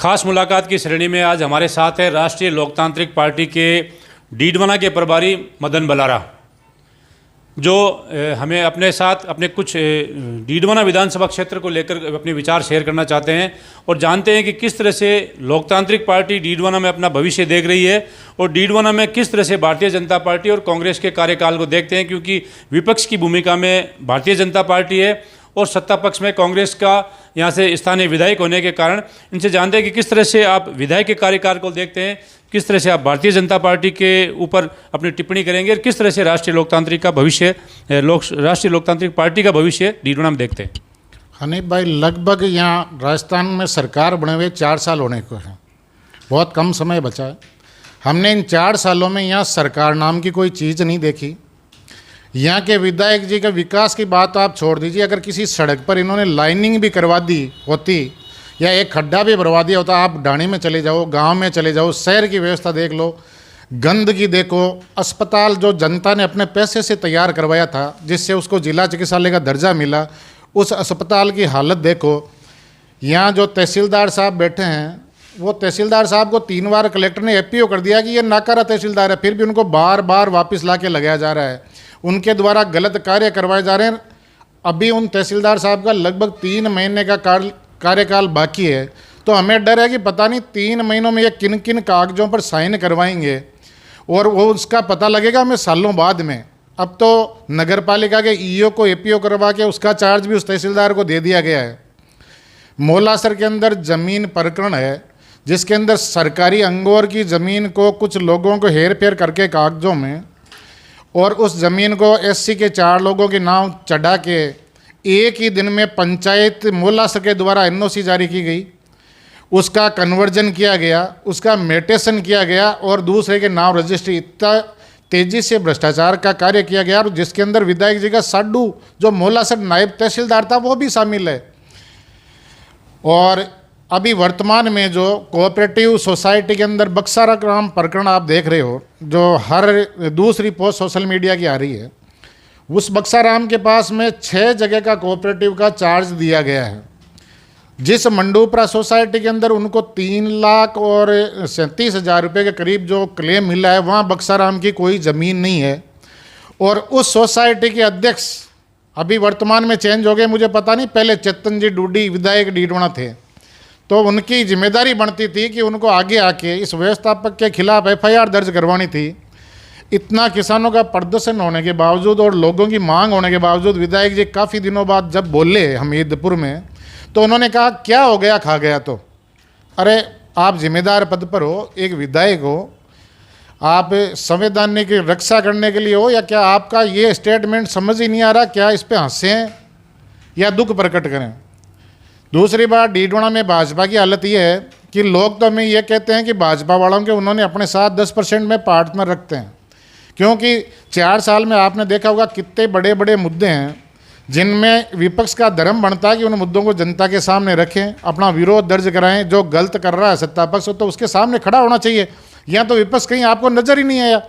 खास मुलाकात की श्रेणी में आज हमारे साथ है राष्ट्रीय लोकतांत्रिक पार्टी के डीडवाना के प्रभारी मदन बलारा, जो हमें अपने साथ अपने कुछ डीडवाना विधानसभा क्षेत्र को लेकर अपने विचार शेयर करना चाहते हैं और जानते हैं कि किस तरह से लोकतांत्रिक पार्टी डीडवाना में अपना भविष्य देख रही है और डीडवाना में किस तरह से भारतीय जनता पार्टी और कांग्रेस के कार्यकाल को देखते हैं, क्योंकि विपक्ष की भूमिका में भारतीय जनता पार्टी है और सत्ता पक्ष में कांग्रेस का यहाँ से स्थानीय विधायक होने के कारण इनसे जानते हैं कि किस तरह से आप विधायक के कार्यकाल को देखते हैं, किस तरह से आप भारतीय जनता पार्टी के ऊपर अपनी टिप्पणी करेंगे और किस तरह से राष्ट्रीय लोकतांत्रिक पार्टी का भविष्य डीडवाना में देखते हैं। हनीफ भाई, लगभग यहाँ राजस्थान में सरकार बने हुए 4 साल होने को है, बहुत कम समय बचा है। हमने इन 4 सालों में यहाँ सरकार नाम की कोई चीज़ नहीं देखी। यहाँ के विधायक जी के विकास की बात आप छोड़ दीजिए, अगर किसी सड़क पर इन्होंने लाइनिंग भी करवा दी होती या एक खड्डा भी भरवा दिया होता, आप डाणी में चले जाओ, गांव में चले जाओ, शहर की व्यवस्था देख लो, गंदगी देखो, अस्पताल जो जनता ने अपने पैसे से तैयार करवाया था जिससे उसको जिला चिकित्सालय का दर्जा मिला, उस अस्पताल की हालत देखो। यहाँ जो तहसीलदार साहब बैठे हैं, वो तहसीलदार साहब को 3 बार कलेक्टर ने एपीओ कर दिया कि ये नाकारा तहसीलदार है, फिर भी उनको बार बार वापस ला के लगाया जा रहा है, उनके द्वारा गलत कार्य करवाए जा रहे हैं। अभी उन तहसीलदार साहब का लगभग 3 महीने का कार्यकाल बाकी है, तो हमें डर है कि पता नहीं 3 महीनों में ये किन किन कागजों पर साइन करवाएंगे और वो उसका पता लगेगा हमें सालों बाद में। अब तो नगर पालिका के ईओ को एपीओ करवा के उसका चार्ज भी उस तहसीलदार को दे दिया गया है। मोलासर के अंदर ज़मीन प्रकरण है जिसके अंदर सरकारी अंगोर की ज़मीन को कुछ लोगों को हेर फेर करके कागजों में और उस ज़मीन को एससी के 4 लोगों के नाम चढ़ा के एक ही दिन में पंचायत मोलासर के द्वारा एनओसी जारी की गई, उसका कन्वर्जन किया गया, उसका मेटेशन किया गया और दूसरे के नाम रजिस्ट्री। इतना तेज़ी से भ्रष्टाचार का कार्य किया गया और जिसके अंदर विधायक जी का साडू जो मोलासर नायब तहसीलदार था वो भी शामिल है। और अभी वर्तमान में जो कोऑपरेटिव सोसाइटी के अंदर बक्सारा ग्राम प्रकरण आप देख रहे हो, जो हर दूसरी पोस्ट सोशल मीडिया की आ रही है, उस बक्साराम के पास में 6 जगह का कोऑपरेटिव का चार्ज दिया गया है। जिस मंडूपरा सोसाइटी के अंदर उनको 3,37,000 रुपये के करीब जो क्लेम मिला है, वहाँ बक्साराम की कोई ज़मीन नहीं है। और उस सोसाइटी के अध्यक्ष अभी वर्तमान में चेंज हो गए, मुझे पता नहीं, पहले चेतन जी डूडी विधायक डीडवाना थे, तो उनकी जिम्मेदारी बनती थी कि उनको आगे आके इस व्यवस्थापक के खिलाफ एफआईआर दर्ज करवानी थी। इतना किसानों का प्रदर्शन होने के बावजूद और लोगों की मांग होने के बावजूद विधायक जी काफ़ी दिनों बाद जब बोले हमीदपुर में, तो उन्होंने कहा क्या हो गया, खा गया तो। अरे आप जिम्मेदार पद पर हो, एक विधायक हो, आप संवैधानिक की रक्षा करने के लिए हो, या क्या आपका ये स्टेटमेंट समझ ही नहीं आ रहा, क्या इस पर हंसें या दुख प्रकट करें। दूसरी बात, डीडवाना में भाजपा की हालत ये है कि लोग तो हमें ये कहते हैं कि भाजपा वालों के उन्होंने अपने साथ 10% में पार्टनर रखते हैं, क्योंकि 4 साल में आपने देखा होगा कितने बड़े बड़े मुद्दे हैं जिनमें विपक्ष का धर्म बनता है कि उन मुद्दों को जनता के सामने रखें, अपना विरोध दर्ज कराएं। जो गलत कर रहा है सत्ता पक्ष तो उसके सामने खड़ा होना चाहिए। यहाँ तो विपक्ष कहीं आपको नजर ही नहीं आया।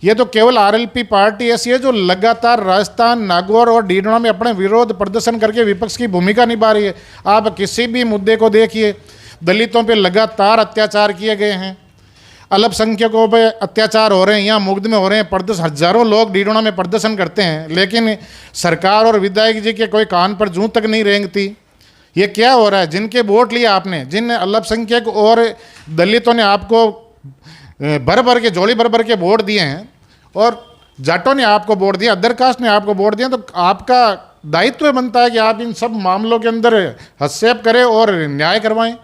ये तो केवल आरएलपी पार्टी ऐसी है जो लगातार राजस्थान, नागौर और डीडवाना में अपने विरोध प्रदर्शन करके विपक्ष की भूमिका निभा रही है। आप किसी भी मुद्दे को देखिए, दलितों पर लगातार अत्याचार किए गए हैं, अल्पसंख्यकों पे अत्याचार हो रहे हैं, यहाँ मुग्ध में हो रहे हैं, प्रदर्शन, हजारों लोग डीडवाना में प्रदर्शन करते हैं, लेकिन सरकार और विधायक जी के कोई कान पर जूं तक नहीं रेंगती। ये क्या हो रहा है? जिनके वोट लिए आपने, जिन अल्पसंख्यक और दलितों ने आपको भर भर के, झोली भर भर के वोट दिए हैं और जाटों ने आपको वोट दिया, अदर कास्ट ने आपको वोट दिया, तो आपका दायित्व बनता है कि आप इन सब मामलों के अंदर हस्तक्षेप करें और न्याय करवाएं।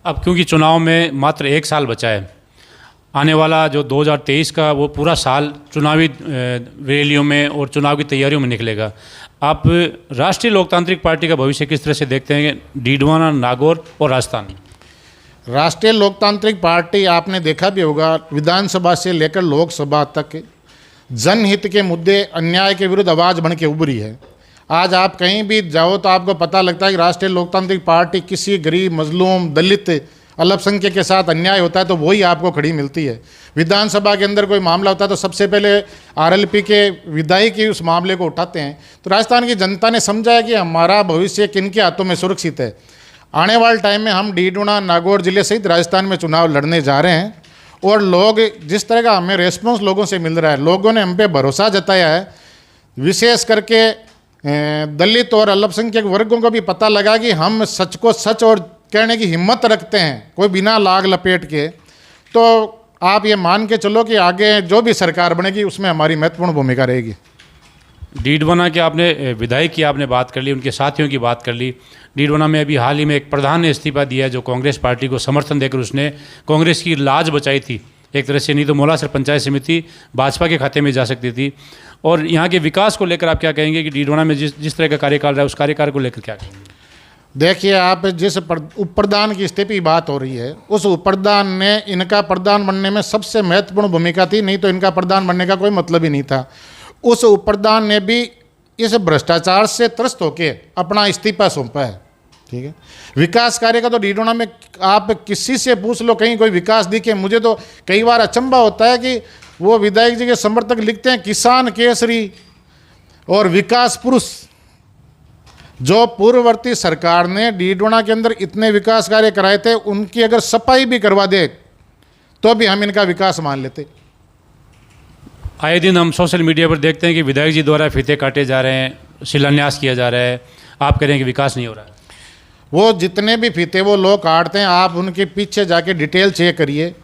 अब क्योंकि चुनाव में मात्र 1 साल बचा है, आने वाला जो 2023 का वो पूरा साल चुनावी रैलियों में और चुनाव की तैयारियों में निकलेगा, आप राष्ट्रीय लोकतांत्रिक पार्टी का भविष्य किस तरह से देखते हैं डीडवाना, नागौर और राजस्थान? राष्ट्रीय लोकतांत्रिक पार्टी आपने देखा भी होगा, विधानसभा से लेकर लोकसभा तक जनहित के मुद्दे, अन्याय के विरुद्ध आवाज़ बन के उभरी है। आज आप कहीं भी जाओ तो आपको पता लगता है कि राष्ट्रीय लोकतांत्रिक पार्टी किसी गरीब, मजलूम, दलित, अल्पसंख्यक के साथ अन्याय होता है तो वही आपको खड़ी मिलती है। विधानसभा के अंदर कोई मामला होता है तो सबसे पहले आरएलपी के विधायक ही उस मामले को उठाते हैं। तो राजस्थान की जनता ने समझा है कि हमारा भविष्य किन के हाथों में सुरक्षित है। आने वाले टाइम में हम डीडवाना, नागौर जिले सहित राजस्थान में चुनाव लड़ने जा रहे हैं और लोग जिस तरह का हमें रेस्पॉन्स लोगों से मिल रहा है, लोगों ने हम पे भरोसा जताया है। विशेष करके दलित और अल्पसंख्यक वर्गों को भी पता लगा कि हम सच को सच और कहने की हिम्मत रखते हैं, कोई बिना लाग लपेट के। तो आप ये मान के चलो कि आगे जो भी सरकार बनेगी उसमें हमारी महत्वपूर्ण भूमिका रहेगी। डीडवाना के आपने विधायक की आपने बात कर ली, उनके साथियों की बात कर ली। डीडवाना में अभी हाल ही में एक प्रधान ने इस्तीफा दिया है, जो कांग्रेस पार्टी को समर्थन देकर उसने कांग्रेस की लाज बचाई थी एक तरह से, नहीं तो मोलासर पंचायत समिति भाजपा के खाते में जा सकती थी। और यहाँ के विकास को लेकर आप क्या कहेंगे कि डीडवाना में जिस तरह का कार्यकाल रहा है उस कार्यकाल को लेकर क्या कहेंगे? देखिए, आप जिस उप प्रधान की इस्तीफे की बात हो रही है, उस उप प्रधान ने इनका प्रधान बनने में सबसे महत्वपूर्ण भूमिका थी, नहीं तो इनका प्रधान बनने का कोई मतलब ही नहीं था। उस उप प्रधान ने भी इस भ्रष्टाचार से त्रस्त होकर अपना इस्तीफा सौंपा है। ठीक है, विकास कार्य का तो डीडवाना में आप किसी से पूछ लो, कहीं कोई विकास दिखे। मुझे तो कई बार अचंभा होता है कि वो विधायक जी के समर्थक लिखते हैं किसान केसरी और विकास पुरुष। जो पूर्ववर्ती सरकार ने डीडवाना के अंदर इतने विकास कार्य कराए थे, उनकी अगर सफाई भी करवा दे तो भी हम इनका विकास मान लेते। आए दिन हम सोशल मीडिया पर देखते हैं कि विधायक जी द्वारा फीते काटे जा रहे हैं, शिलान्यास किया जा रहा है, आप कह रहे हैं कि विकास नहीं हो रहा है। वो जितने भी फीते वो लोग काटते हैं, आप उनके पीछे जाके डिटेल चेक करिए।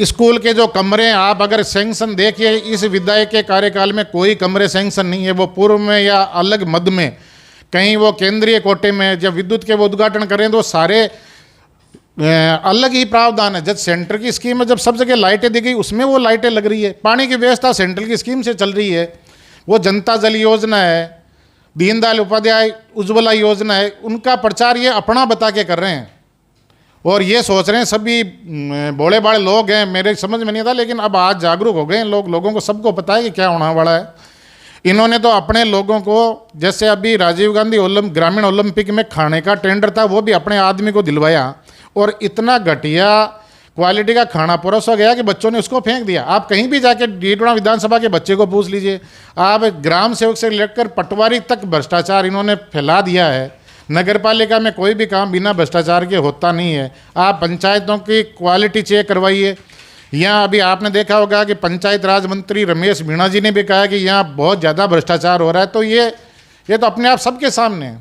स्कूल के जो कमरे हैं, आप अगर सैंक्शन देखिए, इस विधायक के कार्यकाल में कोई कमरे सैंक्शन नहीं है। वो पूर्व में या अलग मद में, कहीं वो केंद्रीय कोटे में, जब विद्युत के वो उद्घाटन करें तो सारे अलग ही प्रावधान है। जब सेंटर की स्कीम में जब सब जगह लाइटें दी गई, उसमें वो लाइटें लग रही है। पानी की व्यवस्था सेंट्रल की स्कीम से चल रही है। वो जनता जल योजना है, दीनदयाल उपाध्याय उज्ज्वला योजना है, उनका प्रचार ये अपना बता के कर रहे हैं और ये सोच रहे हैं सभी भोले भाले लोग हैं। मेरे समझ में नहीं था, लेकिन अब आज जागरूक हो गए हैं लोग, लोगों को सबको पता है कि क्या होने वाला है। इन्होंने तो अपने लोगों को, जैसे अभी राजीव गांधी ग्रामीण ओलंपिक में खाने का टेंडर था, वो भी अपने आदमी को दिलवाया और इतना घटिया क्वालिटी का खाना परोसा गया कि बच्चों ने उसको फेंक दिया। आप कहीं भी जाके डीडवाना विधानसभा के बच्चे को पूछ लीजिए, आप ग्राम सेवक से लेकर पटवारी तक भ्रष्टाचार इन्होंने फैला दिया है। नगर पालिका में कोई भी काम बिना भ्रष्टाचार के होता नहीं है। आप पंचायतों की क्वालिटी चेक करवाइए। यहाँ अभी आपने देखा होगा कि पंचायत राज मंत्री रमेश मीणा जी ने भी कहा कि यहाँ बहुत ज़्यादा भ्रष्टाचार हो रहा है। तो ये तो अपने आप सबके सामने है।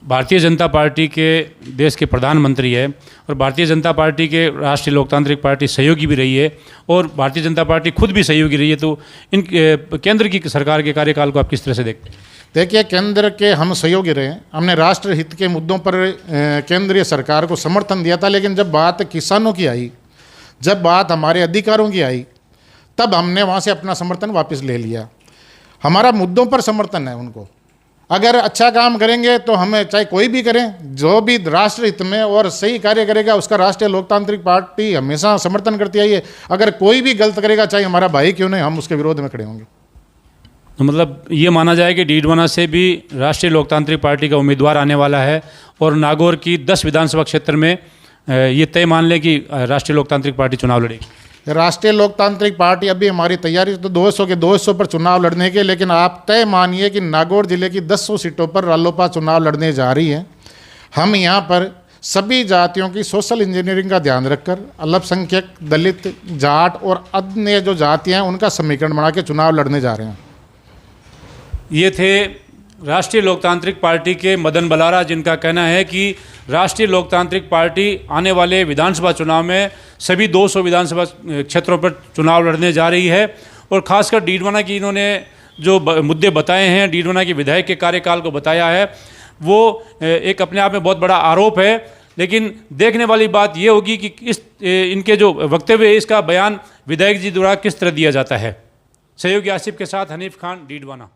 भारतीय जनता पार्टी के देश के प्रधानमंत्री है और भारतीय जनता पार्टी के राष्ट्रीय लोकतांत्रिक पार्टी सहयोगी भी रही है और भारतीय जनता पार्टी खुद भी सहयोगी रही है। तो इन केंद्र की सरकार के कार्यकाल को आप किस तरह से देखते हैं? देखिए, केंद्र के हम सहयोगी रहे। हमने राष्ट्र हित के मुद्दों पर केंद्रीय सरकार को समर्थन दिया था, लेकिन जब बात किसानों की आई, जब बात हमारे अधिकारों की आई, तब हमने वहाँ से अपना समर्थन वापस ले लिया। हमारा मुद्दों पर समर्थन है उनको। अगर अच्छा काम करेंगे तो हमें, चाहे कोई भी करें, जो भी राष्ट्र हित में और सही कार्य करेगा उसका राष्ट्रीय लोकतांत्रिक पार्टी हमेशा समर्थन करती आई है। अगर कोई भी गलत करेगा, चाहे हमारा भाई क्यों नहीं, हम उसके विरोध में खड़े होंगे। तो मतलब ये माना जाए कि डीडवाना से भी राष्ट्रीय लोकतांत्रिक पार्टी का उम्मीदवार आने वाला है और नागौर की 10 विधानसभा क्षेत्र में ये तय मान लें कि राष्ट्रीय लोकतांत्रिक पार्टी चुनाव लड़ेगी। राष्ट्रीय लोकतांत्रिक पार्टी अभी हमारी तैयारी तो 200 के 200 पर चुनाव लड़ने के, लेकिन आप तय मानिए कि नागौर जिले की 10 सीटों पर रालोपा चुनाव लड़ने जा रही है। हम यहाँ पर सभी जातियों की सोशल इंजीनियरिंग का ध्यान रखकर अल्पसंख्यक, दलित, जाट और अन्य जो जातियाँ हैं उनका समीकरण बना के चुनाव लड़ने जा रहे हैं। ये थे राष्ट्रीय लोकतांत्रिक पार्टी के मदन बलारा, जिनका कहना है कि राष्ट्रीय लोकतांत्रिक पार्टी आने वाले विधानसभा चुनाव में सभी 200 विधानसभा क्षेत्रों पर चुनाव लड़ने जा रही है। और ख़ासकर डीडवाना की इन्होंने जो मुद्दे बताए हैं, डीडवाना के विधायक के कार्यकाल को बताया है, वो एक अपने आप में बहुत बड़ा आरोप है। लेकिन देखने वाली बात ये होगी कि इनके जो वक्तव्य है, इसका बयान विधायक जी द्वारा किस तरह दिया जाता है। सहयोगी आसिफ के साथ हनीफ खान, डीडवाना।